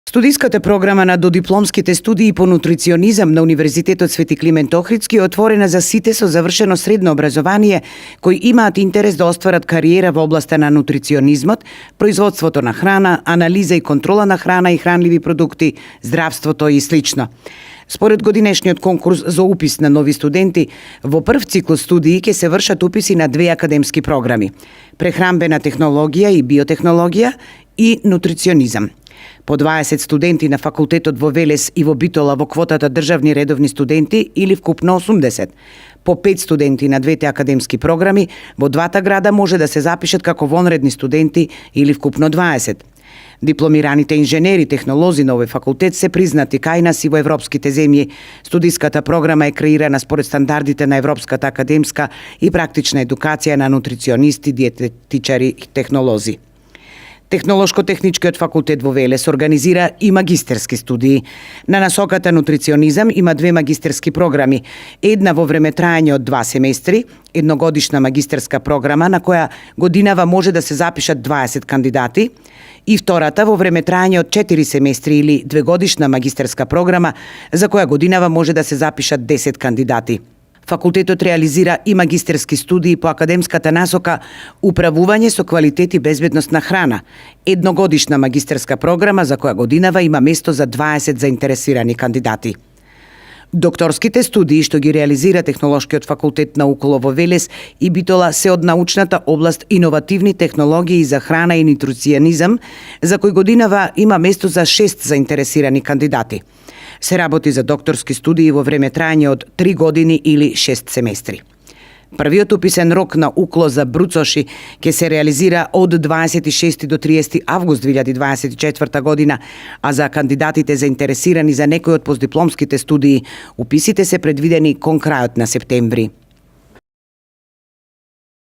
Студиската програма на додипломските студии по нутриционизам на Универзитетот Свети Климент Охридски е отворена за сите со завршено средно образование кои имаат интерес да остварат кариера во областа на нутриционизмот, производството на храна, анализа и контрола на храна и хранливи продукти, здравството и слично. Според годинешниот конкурс за упис на нови студенти, во прв циклус студии ќе се вршат уписи на две академски програми – прехранбена технологија и биотехнологија и нутриционизам. По 20 студенти на факултетот во Велес и во Битола во квотата државни редовни студенти или вкупно 80. По 5 студенти на двете академски програми во двата града може да се запишат како вонредни студенти или вкупно 20. Дипломираните инженери, технолози на овој факултет се признати кај нас и во европските земји. Студиската програма е креирана според стандардите на Европската академска и практична едукација на нутриционисти, диететичари и технолози. Технолошко-техничкиот факултет во Велес организира и магистерски студии. На насоката нутриционизам има две магистерски програми. Една во време трајање од 2 семестри, едногодишна магистерска програма на која годинава може да се запишат 20 кандидати, и втората во време трајање од 4 семестри или двегодишна магистерска програма за која годинава може да се запишат 10 кандидати. Факултетот реализира и магистерски студии по академската насока Управување со квалитет и безбедност на храна, едногодишна магистерска програма за која годинава има место за 20 заинтересирани кандидати. Докторските студии што ги реализира Технолошкиот факултет на УКЛО во Велес и Битола се од научната област иновативни технологии за храна и нутриционизам, за кој годинава има место за 6 заинтересирани кандидати. Се работи за докторски студии во време трајање од 3 години или 6 семестри. Првиот уписен рок на УКЛО за бруцоши ќе се реализира од 26 до 30 август 2024 година, а за кандидатите заинтересирани за некој од постдипломските студии, уписите се предвидени кон крајот на септември.